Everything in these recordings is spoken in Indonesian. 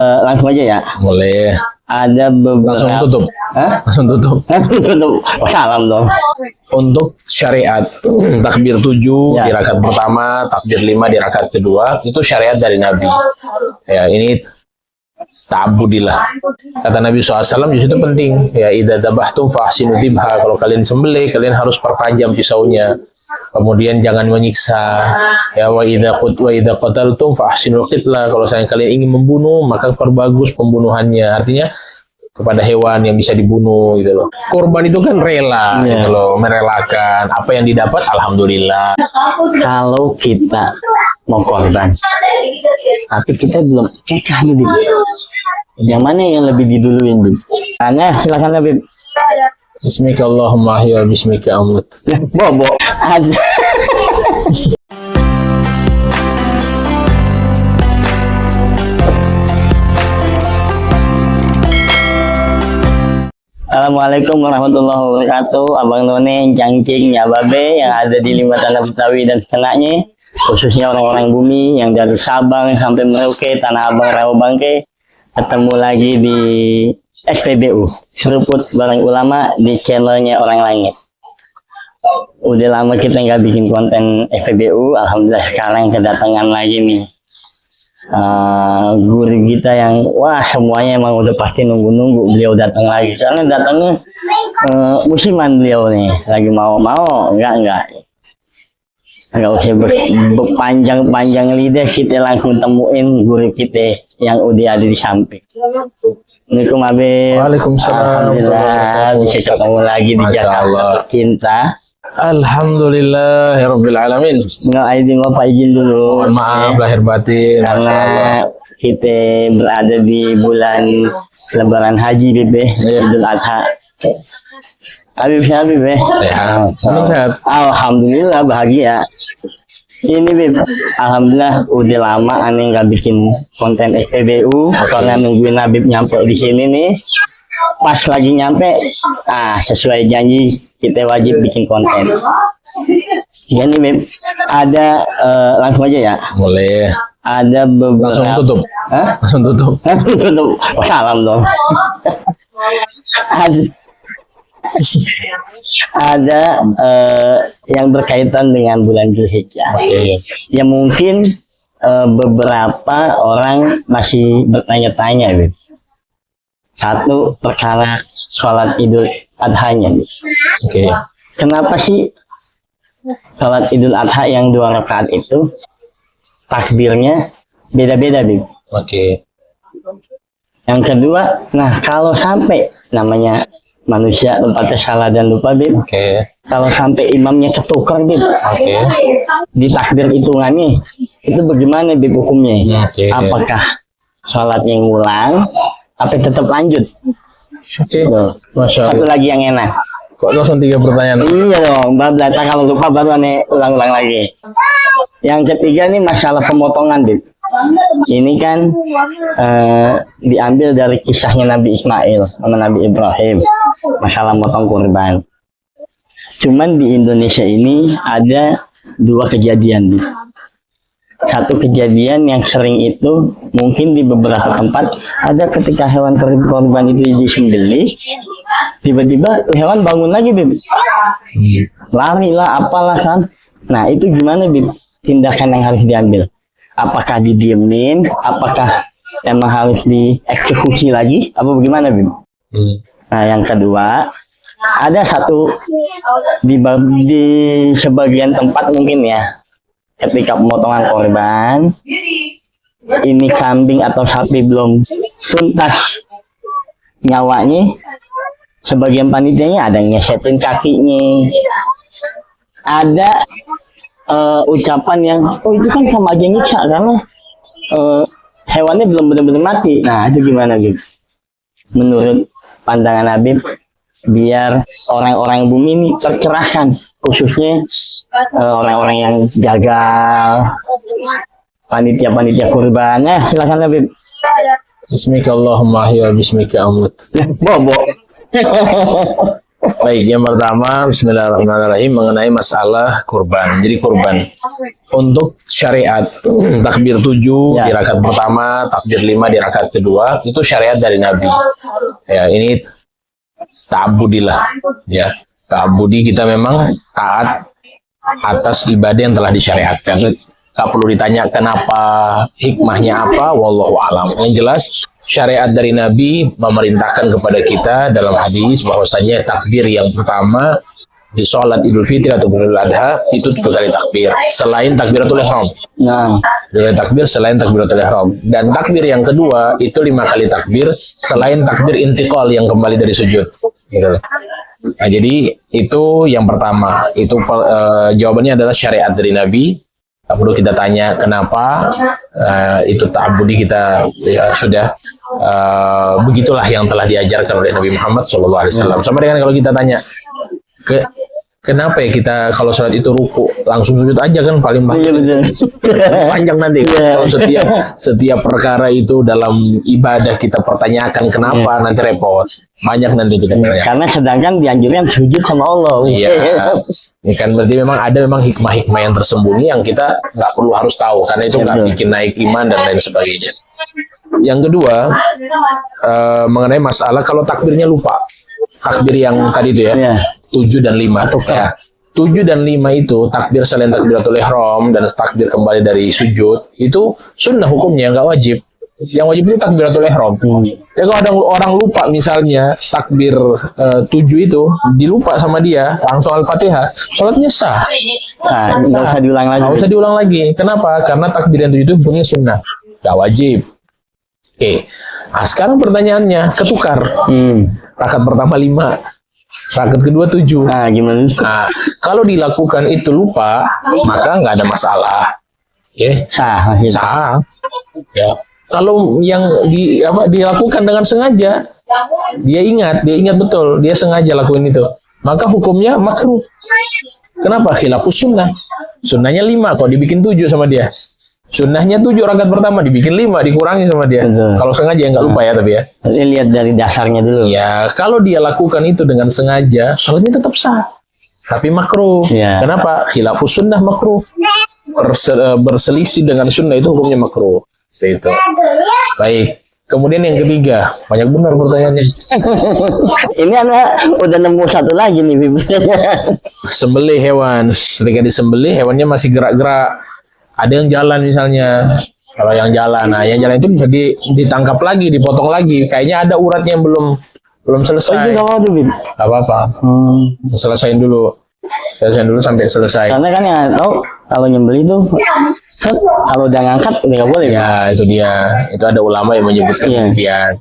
Langsung aja ya. Boleh. Ada beberapa. Langsung tutup. Hah? Langsung tutup. Langsung tutup. Oh, salam dong. Untuk syariat takbir 7 Ya. di rakaat pertama, takbir 5 di rakaat kedua, itu syariat dari Nabi. Ya, ini ta'budilah. Kata Nabi SAW justru itu penting. Ya, idza dzabhtum fahsinu dzibha. Kalau kalian sembelih, kalian harus pertajam pisaunya. Kemudian jangan menyiksa. Ya, wa idza qataltum fahsinul qitla. Kalau kalian ingin membunuh, maka perbagus pembunuhannya. Artinya kepada hewan yang bisa dibunuh gitu loh. Korban itu kan rela gitu loh, merelakan. Apa yang didapat alhamdulillah. Kalau kita mau korban, tapi kita belum cekah nih, Bib. Yang mana yang lebih diduluin, Bib? Nah, silakan, Bib. Bismillahirrahmanirrahim ya bismika amut. Bobo. Ada. Assalamualaikum warahmatullahi wabarakatuh. Abang None, Cangcing, ya Babe yang ada di Lima Tanah Betawi dan sekenanya, khususnya orang-orang bumi yang dari Sabang sampai Merauke, Tanah Abang, Rawabangke, ketemu lagi di SPBU, Seruput Bareng Ulama, di channelnya Orang Langit. Udah lama kita nggak bikin konten SPBU, alhamdulillah sekarang kedatangan lagi nih guru kita yang wah semuanya emang udah pasti nunggu-nunggu beliau datang lagi, karena datangnya musiman beliau nih, lagi mau enggak usah berpanjang lidah, kita langsung temuin guru kita yang udah ada di samping. Assalamualaikum Abi. Waalaikumsalam. Alhamdulillah bisa ketemu lagi di Jakarta Cinta. Alhamdulillah ya rabbil alamin. Nggak izin Bapak izin dulu. Mohon maaf lahir batin. Karena kita berada di bulan Lebaran Haji, Bebe, Idul Adha. Habib, Sehat. Sehat. Alhamdulillah bahagia. Ini Bib, alhamdulillah udah lama aneh nggak bikin konten SPBU karena nungguin Habib nyampe di sini nih. Pas lagi nyampe, sesuai janji kita wajib bikin konten. Jadi Bib, ada langsung aja ya. Boleh. Ada beberapa. Langsung tutup. Hah? Langsung tutup. Langsung tutup. Oh, salam dong. Ada yang berkaitan dengan bulan Dzulhijjah. Ya mungkin beberapa orang masih bertanya-tanya, Bib. Satu perkara sholat Idul Adha-nya, Bib. Kenapa sih sholat Idul Adha yang 2 rakaat itu takbirnya beda-beda, Bib? Yang kedua, nah kalau sampai namanya manusia tempatnya salah dan lupa, Bib. Kalau sampai imamnya ketukar, Bib. Di takbir hitungannya itu bagaimana, Bib, hukumnya? Apakah sholatnya ngulang apa tetap lanjut? Masya Allah. Satu lagi yang enak. Kok langsung 3 pertanyaan? Iya dong, bab data kalau lupa baru aneh ulang-ulang lagi. Yang ketiga nih masalah pemotongan, Bib. Ini kan diambil dari kisahnya Nabi Ismail sama Nabi Ibrahim, masalah motong kurban. Cuman di Indonesia ini ada 2 kejadian, Bib. Satu kejadian yang sering itu mungkin di beberapa tempat ada ketika hewan korban itu disembelih, tiba-tiba hewan bangun lagi, Bib. Lari lah apalah kan. Nah itu gimana, Bib, tindakan yang harus diambil? Apakah didiemin? Apakah emang harus dieksekusi lagi? Apa bagaimana, Bib? Nah yang kedua, ada satu di sebagian tempat mungkin ya, ketika pemotongan korban, ini kambing atau sapi belum tuntas nyawanya, sebagian panitianya ada ngesetin kakinya, ada ucapan yang itu kan sama aja nyiksa karena hewannya belum benar-benar mati. Nah itu gimana, Bib? Menurut pandangan Habib, biar orang-orang bumi ini tercerahkan, khususnya orang-orang yang jagal, panitia-panitia kurban. Silakan, Habib. Bismillahirrahmanirrahim ya bismika amut. Bobo. Baik, yang pertama Bismillahirrahmanirrahim mengenai masalah kurban. Jadi kurban untuk syariat takbir 7 Ya. di rakaat pertama, takbir 5 di rakaat kedua itu syariat dari Nabi. Ya, ini ta'abudilah ya. Ta'abudi kita memang taat atas ibadah yang telah disyariatkan. Tak perlu ditanya kenapa, hikmahnya apa, wallahu alam. Yang jelas syariat dari Nabi memerintahkan kepada kita dalam hadis bahwasanya takbir yang pertama di sholat Idul Fitri atau Idul Adha itu 7 kali takbir selain takbiratul ihram. Nah, Dengan takbir selain takbiratul ihram. Dan takbir yang kedua itu 5 kali takbir selain takbir intiqal yang kembali dari sujud. Gitu. Nah, jadi itu yang pertama. Itu jawabannya adalah syariat dari Nabi. Tak perlu kita tanya kenapa, itu ta'abudi kita ya, sudah begitulah yang telah diajarkan oleh Nabi Muhammad SAW. Sama dengan kalau kita tanya kenapa ya kita kalau sholat itu ruku langsung sujud aja kan paling iya panjang, betul. panjang nanti. Iya. Kalau setiap perkara itu dalam ibadah kita pertanyakan kenapa nanti repot. Banyak nanti kita tanya. Karena sedangkan dianjurkan sujud sama Allah. Iya, ini kan berarti memang ada hikmah-hikmah yang tersembunyi yang kita nggak perlu harus tahu karena itu nggak Betul. bikin naik iman dan lain sebagainya. Yang kedua mengenai masalah kalau takbirnya lupa, takbir yang tadi itu ya, Iya. 7 dan 5. Ya, 7 dan 5 itu takbir selain takbiratul ihram dan takbir kembali dari sujud itu sunnah hukumnya nggak wajib. Yang wajib itu takbiratul ihram. Ya kalau ada orang lupa misalnya takbir 7 itu dilupa sama dia langsung Al-Fatihah, sholatnya sah. Nah, nggak usah diulang lagi. Nggak usah diulang lagi. Kenapa? Karena takbir yang 7 itu punya sunnah, nggak wajib. Oke. Nah, sekarang pertanyaannya ketukar. Rakaat pertama 5, rakaat kedua 7. Nah, gimana? Nah, kalau dilakukan itu lupa, maka nggak ada masalah. Oke. Sah. Gitu. Sah. Ya. Kalau yang dilakukan dengan sengaja, dia ingat betul, dia sengaja lakuin itu, maka hukumnya makruh. Kenapa? Khilafus sunnah. Sunnahnya 5, kok dibikin 7 sama dia. Sunnahnya 7 rakaat pertama, dibikin 5, dikurangi sama dia. Betul. Kalau sengaja nggak lupa ya tapi ya. Jadi lihat dari dasarnya dulu. Ya, kalau dia lakukan itu dengan sengaja, sholatnya tetap sah. Tapi makruh. Ya. Kenapa? Khilafus sunnah makruh. Berselisih dengan sunnah itu hukumnya makruh. Itu. Baik. Kemudian yang ketiga, banyak benar pertanyaannya. Ini anak udah nemu satu lagi nih, Bib. Sembelih hewan. Ketika disembelih, hewannya masih gerak-gerak. Ada yang jalan misalnya. Kalau yang jalan, nah yang jalan itu bisa ditangkap lagi, dipotong lagi. Kayaknya ada uratnya yang belum Oh, itu selesai. nggak mau tuh, Bib. Gak apa-apa. Selesain dulu sampai selesai. Karena kan yang tahu kalau nyembeli tuh kan kalau udah ngangkat udah nggak boleh. Bib. Ya, itu dia. Itu ada ulama yang menyebutkan Iya. demikian.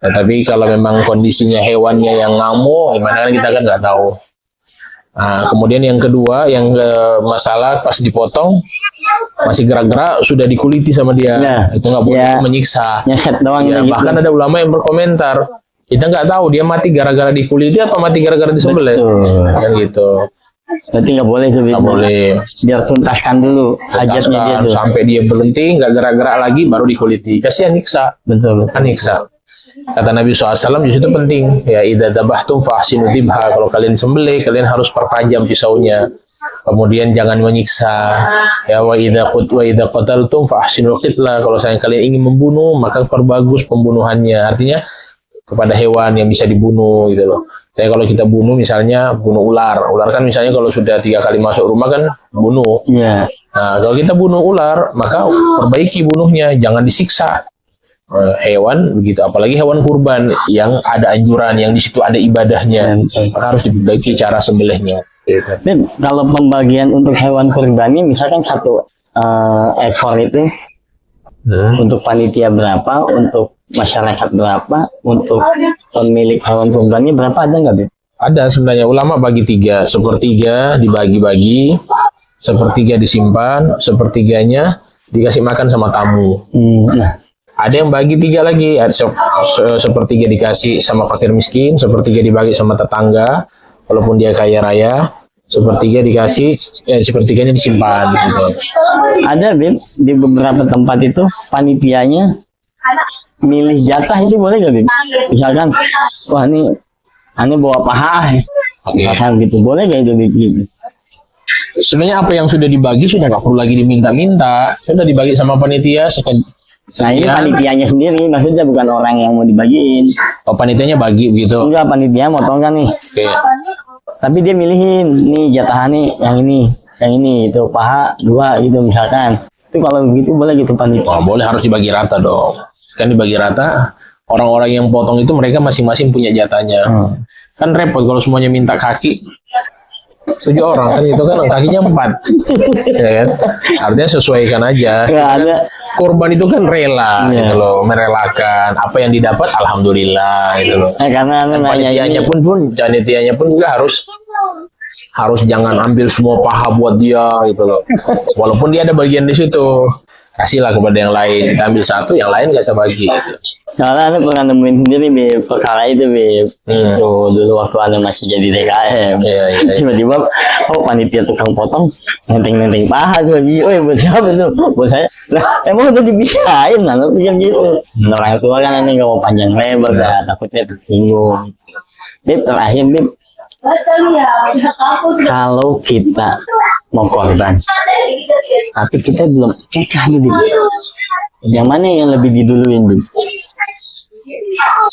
Nah, tapi kalau memang kondisinya hewannya yang ngamuk, gimana kan kita kan nggak tahu. Nah, kemudian yang kedua, masalah pas dipotong masih gerak-gerak sudah dikuliti sama dia. Ya. Itu nggak boleh, Ya. menyiksa. Nyeset doang Ya, gitu. bahkan ada ulama yang berkomentar, kita nggak tahu dia mati gara-gara dikuliti apa mati gara-gara disembelih. Betul. Kan gitu. Berarti nggak boleh tuh, Bib. Nggak boleh. Biar tuntaskan dulu hajatnya dia Tuntaskan tuh. sampai dia berhenti, nggak gerak-gerak lagi, baru dikuliti. Kasihan nyiksa. Betul. Kan nyiksa. Kata Nabi SAW di situ penting. Ya, idza dabahtum fahsinu dzibha. Kalau kalian sembelih, kalian harus perpanjang pisaunya. Kemudian jangan menyiksa. Ya, wa idza qataltum fahsinul qitla. Kalau sayang kalian ingin membunuh, maka perbagus pembunuhannya. Artinya kepada hewan yang bisa dibunuh gitu loh. Jadi kalau kita bunuh misalnya bunuh ular kan misalnya kalau sudah 3 kali masuk rumah kan bunuh. Iya. Nah, kalau kita bunuh ular, maka perbaiki bunuhnya, jangan disiksa. Hewan begitu, apalagi hewan kurban yang ada anjuran, yang di situ ada ibadahnya, maka harus diperbaiki cara sembelihnya. Bib, kalau pembagian untuk hewan kurbannya misalkan satu ekor itu untuk panitia berapa, untuk masyarakat berapa, untuk pemilik hewan kurbannya berapa, ada nggak, Bib? Ada sebenarnya, ulama bagi 3, sepertiga dibagi-bagi, sepertiga disimpan, sepertiganya dikasih makan sama tamu. Nah, Ada yang bagi 3 lagi, sepertiga dikasih sama fakir miskin, sepertiga dibagi sama tetangga, walaupun dia kaya raya, sepertiga dikasih, sepertiganya disimpan. Gitu. ada, Bib, di beberapa tempat itu panitianya milih jatah itu boleh nggak, Bib? Misalkan, wah ini Ane bawa paha. Oke. Misalkan gitu, boleh gak itu gitu? Sebenarnya apa yang sudah dibagi sudah nggak perlu lagi diminta-minta, sudah dibagi sama panitia Nah ini panitianya sendiri, maksudnya bukan orang yang mau dibagiin. Oh, panitianya bagi gitu. Enggak, panitia motong kan nih. Oke. Tapi dia milihin, nih jatah nih yang ini, itu paha 2 gitu misalkan. Itu kalau begitu boleh gitu panitia. Oh, boleh, harus dibagi rata dong. Kan dibagi rata, orang-orang yang potong itu mereka masing-masing punya jatahnya. Kan repot kalau semuanya minta kaki. 7 orang kan itu kan kakinya 4. Ya kan? Artinya sesuaikan aja. Enggak ada. Korban itu kan rela Iya. gitu loh, merelakan apa yang didapat alhamdulillah gitu loh. Karena anu nanya Panitianya ini, panitianya pun juga harus jangan ambil semua paha buat dia gitu loh. Walaupun dia ada bagian di situ. Kasihlah kepada yang lain. Kita ambil satu, yang lain gak usah bagi gitu. soalnya anu pernah nemuin sendiri Beb, perkara itu Beb. Itu dulu waktu anu masih jadi DKM. Iya. Tiba-tiba, panitia tukang potong, nenteng-nenteng paha tuh lagi. Buat siapa tuh? Buat saya. Lah, emang udah dibisain lah, pikir gitu. Orang tua kan ini nggak mau panjang lebar, takutnya tersinggung. Beb, terakhir Beb, kalau kita mau korban, tapi kita belum cekah nih, Beb. Yang mana yang lebih diduluin, Beb?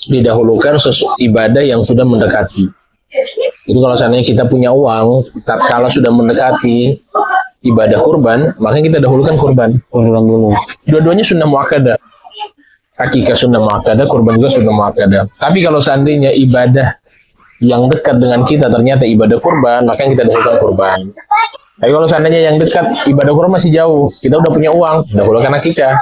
Didahulukan ibadah yang sudah mendekati. Jadi kalau seandainya kita punya uang, tatkala sudah mendekati ibadah kurban, maka kita dahulukan kurban. Korban dulu. Dua-duanya sunnah muakkadah. Akikah sunnah muakkadah, kurban juga sunnah muakkadah. Tapi kalau seandainya ibadah yang dekat dengan kita ternyata ibadah kurban, maka kita dahulukan kurban. Tapi kalau seandainya yang dekat ibadah kurban masih jauh, kita udah punya uang, dahulukan akikah.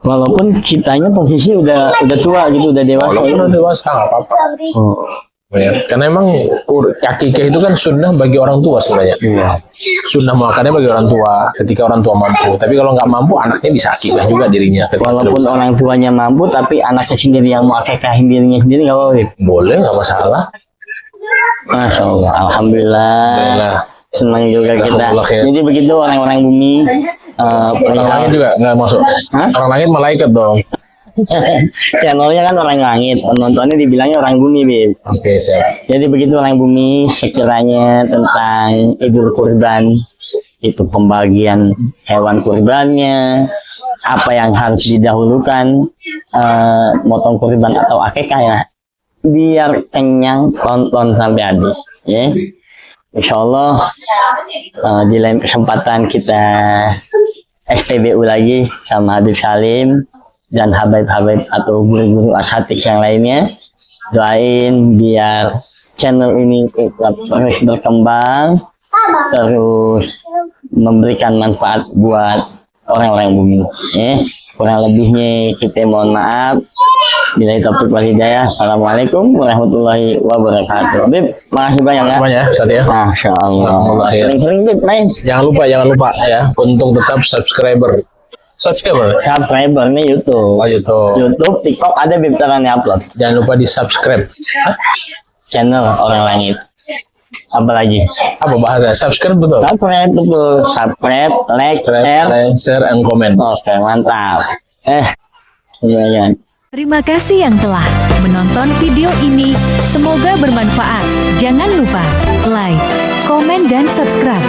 Walaupun kitanya posisi udah tua gitu, udah dewasa. Walaupun udah dewasa nggak apa-apa. Oh. Ya, karena emang akikah itu kan sunnah bagi orang tua sebenarnya. Sunnah muakkadah bagi orang tua ketika orang tua mampu. Tapi kalau nggak mampu, anaknya bisa akikah juga dirinya. Walaupun orang tuanya mampu, tapi anaknya sendiri yang mau akikahin dirinya sendiri nggak apa-apa. boleh, nggak masalah. Masya Allah, alhamdulillah. Alhamdulillah. Senang juga kita. Alhamdulillah, ya. Jadi begitu orang-orang bumi. Orang langit juga nggak masuk. Hah? Orang langit malaikat dong. Channelnya kan orang langit, penontonnya dibilangnya orang bumi, Bib. Oke, siap. Jadi begitu orang bumi sekiranya tentang Idul Kurban, itu pembagian hewan kurbannya, apa yang harus didahulukan, motong kurban atau akikah ya, biar kenyang tonton sampai habis, ya. Insya Allah di lain kesempatan kita SPBU lagi sama Habib Salim dan Habib-Habib atau guru-guru ashatik yang lainnya. Doain biar channel ini tetap terus berkembang, terus memberikan manfaat buat orang-orang bumi. Kurang lebihnya kita mohon maaf. Bila taufiq wal hidayah. Assalamualaikum warahmatullahi wabarakatuh. Bib, makasih banyak ya. Semuanya, Ustaz ya. Masya Allah. Jazakumullah khair. Sering-sering Bib, main. Jangan lupa ya untuk tetap subscriber Subscriber nih YouTube. oh, YouTube. YouTube, TikTok ada Bib caranya upload. Jangan lupa di subscribe. Channel Orang Langit. Apa lagi? Apa bahasa subscribe betul? Subscribe betul. Subscribe, like, share. Share and comment. Oke, mantap. Semuanya. Terima kasih yang telah menonton video ini. Semoga bermanfaat. Jangan lupa like, komen, dan subscribe.